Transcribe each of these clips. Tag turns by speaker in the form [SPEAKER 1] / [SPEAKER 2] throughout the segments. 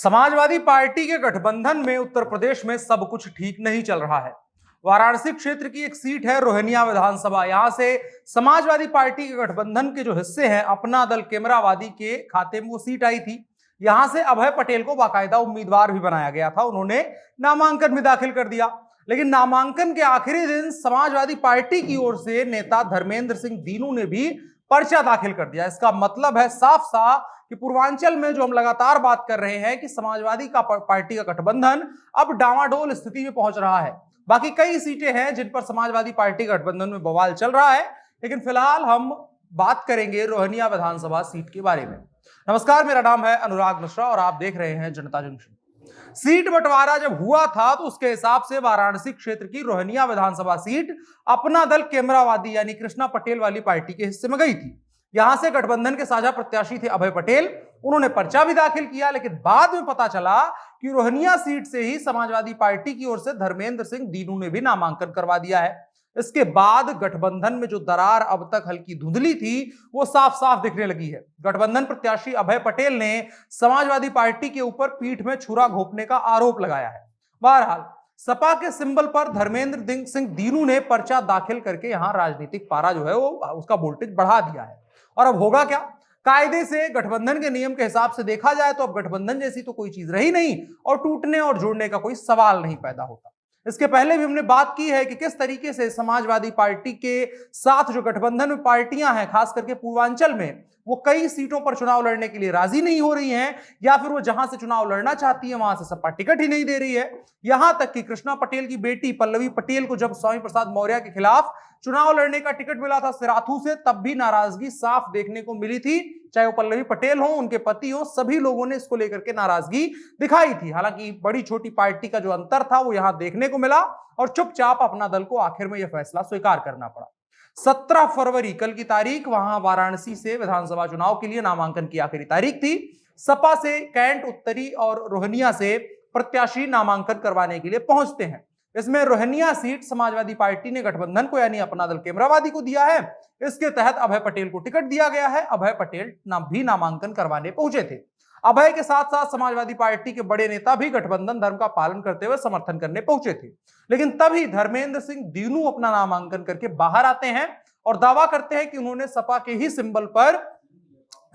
[SPEAKER 1] Samajwadi party के गठबंधन में उत्तर प्रदेश में सब कुछ ठीक नहीं चल रहा है। वाराणसी क्षेत्र की एक सीट है रोहिनिया विधानसभा। यहां से समाजवादी पार्टी के गठबंधन के जो हिस्से हैं अपना दल केमरावादी के खाते में वो सीट आई थी। यहां से अभय पटेल को बाकायदा उम्मीदवार भी बनाया गया था। उन्होंने नामांकन भी दाखिल कर दिया, लेकिन नामांकन के आखिरी दिन समाजवादी पार्टी की ओर से नेता धर्मेंद्र सिंह दीनू ने भी पर्चा दाखिल कर दिया। इसका मतलब है साफ साफ कि पूर्वांचल में जो हम लगातार बात कर रहे हैं कि समाजवादी का पार्टी का गठबंधन अब डावाडोल स्थिति में पहुंच रहा है। बाकी कई सीटें हैं जिन पर समाजवादी पार्टी गठबंधन में बवाल चल रहा है, लेकिन फिलहाल हम बात करेंगे रोहिनिया विधानसभा सीट के बारे में। नमस्कार, मेरा नाम है अनुराग मिश्रा और आप देख रहे हैं जनता जंक्शन। सीट बंटवारा जब हुआ था तो उसके हिसाब से वाराणसी क्षेत्र की रोहिनिया विधानसभा सीट अपना दल केमरावादी यानी कृष्णा पटेल वाली पार्टी के हिस्से में गई थी। यहां से गठबंधन के साझा प्रत्याशी थे अभय पटेल। उन्होंने पर्चा भी दाखिल किया, लेकिन बाद में पता चला कि रोहिनिया सीट से ही समाजवादी पार्टी की ओर से धर्मेंद्र सिंह दीनू ने भी नामांकन करवा दिया है। इसके बाद गठबंधन में जो दरार अब तक हल्की धुंधली थी वो साफ साफ दिखने लगी है। गठबंधन प्रत्याशी अभय पटेल ने समाजवादी पार्टी के ऊपर पीठ में छुरा घोंपने का आरोप लगाया है। बहरहाल सपा के सिंबल पर धर्मेंद्र सिंह दीनू ने पर्चा दाखिल करके यहां राजनीतिक पारा जो है वो उसका वोल्टेज बढ़ा दिया है। और अब होगा क्या? कायदे से गठबंधन के नियम के हिसाब से देखा जाए तो अब गठबंधन जैसी तो कोई चीज रही नहीं और टूटने और जुड़ने का कोई सवाल नहीं पैदा होता। इसके पहले भी हमने बात की है कि किस तरीके से समाजवादी पार्टी के साथ जो गठबंधन में पार्टियां हैं, खास करके पूर्वांचल में, वो कई सीटों पर चुनाव लड़ने के लिए राजी नहीं हो रही हैं, या फिर वो जहां से चुनाव लड़ना चाहती है वहां से सपा टिकट ही नहीं दे रही है। यहां तक कि कृष्णा पटेल की बेटी पल्लवी पटेल को जब स्वामी प्रसाद मौर्य के खिलाफ चुनाव लड़ने का टिकट मिला था सिराथू से, तब भी नाराजगी साफ देखने को मिली थी। चाहे वो पल्लवी पटेल हो, उनके पति हो, सभी लोगों ने इसको लेकर के नाराजगी दिखाई थी। हालांकि बड़ी छोटी पार्टी का जो अंतर था वो यहां देखने को मिला और चुपचाप अपना दल को आखिर में यह फैसला स्वीकार करना पड़ा। 17 फरवरी कल की तारीख वहां वाराणसी से विधानसभा चुनाव के लिए नामांकन की आखिरी तारीख थी। सपा से कैंट, उत्तरी और रोहिनिया से प्रत्याशी नामांकन करवाने के लिए पहुंचते हैं। इसमें रोहिनिया सीट समाजवादी पार्टी ने गठबंधन को यानी अपना दल केमरावादी को दिया है। इसके तहत अभय पटेल को टिकट दिया गया है। अभय पटेल भी नामांकन करवाने पहुंचे थे। अभय के साथ साथ समाजवादी पार्टी के बड़े नेता भी गठबंधन धर्म का पालन करते हुए समर्थन करने पहुंचे थे। लेकिन तभी धर्मेंद्र सिंह दीनू अपना नामांकन करके बाहर आते हैं और दावा करते हैं कि उन्होंने सपा के ही सिंबल पर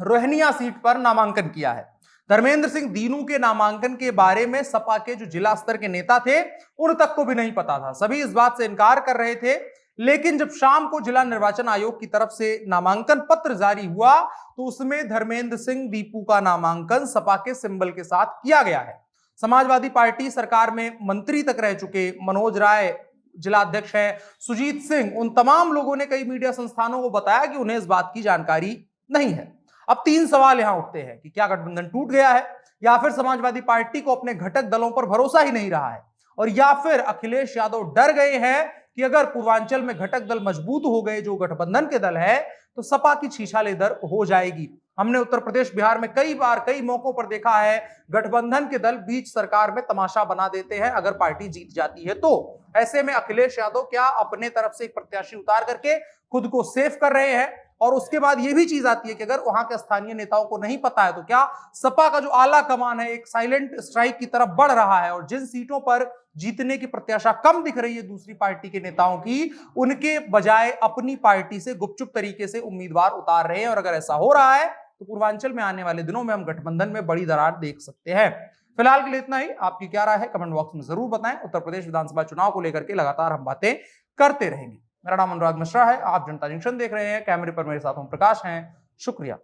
[SPEAKER 1] रोहिनिया सीट पर नामांकन किया है। धर्मेंद्र सिंह दीनू के नामांकन के बारे में सपा के जो जिला स्तर के नेता थे उन तक को भी नहीं पता था। सभी इस बात से इनकार कर रहे थे। लेकिन जब शाम को जिला निर्वाचन आयोग की तरफ से नामांकन पत्र जारी हुआ तो उसमें धर्मेंद्र सिंह दीपू का नामांकन सपा के सिंबल के साथ किया गया है। समाजवादी पार्टी सरकार में मंत्री तक रह चुके मनोज राय जिला अध्यक्ष हैं, सुजीत सिंह, उन तमाम लोगों ने कई मीडिया संस्थानों को बताया कि उन्हें इस बात की जानकारी नहीं है। अब 3 सवाल यहां उठते हैं कि क्या गठबंधन टूट गया है, या फिर समाजवादी पार्टी को अपने घटक दलों पर भरोसा ही नहीं रहा है, और या फिर अखिलेश यादव डर गए हैं कि अगर पूर्वांचल में घटक दल मजबूत हो गए जो गठबंधन के दल है तो सपा की छीछालेदर हो जाएगी। हमने उत्तर प्रदेश, बिहार में कई बार कई मौकों पर देखा है गठबंधन के दल बीच सरकार में तमाशा बना देते हैं अगर पार्टी जीत जाती है तो। ऐसे में अखिलेश यादव क्या अपने तरफ से एक प्रत्याशी उतार करके खुद को सेफ कर रहे हैं? और उसके बाद यह भी चीज आती है कि अगर वहां के स्थानीय नेताओं को नहीं पता है तो क्या सपा का जो आला कमान है एक साइलेंट स्ट्राइक की तरफ बढ़ रहा है, और जिन सीटों पर जीतने की प्रत्याशा कम दिख रही है दूसरी पार्टी के नेताओं की, उनके बजाय अपनी पार्टी से गुपचुप तरीके से उम्मीदवार उतार रहे हैं। और अगर ऐसा हो रहा है तो पूर्वांचल में आने वाले दिनों में हम गठबंधन में बड़ी दरार देख सकते हैं। फिलहाल के लिए इतना ही। आपकी क्या राय है कमेंट बॉक्स में जरूर बताएं। उत्तर प्रदेश विधानसभा चुनाव को लेकर के लगातार हम बातें करते रहेंगे। मेरा नाम अनुराग मिश्रा है, आप जनता जंक्शन देख रहे हैं। कैमरे पर मेरे साथ ओम प्रकाश हैं। शुक्रिया।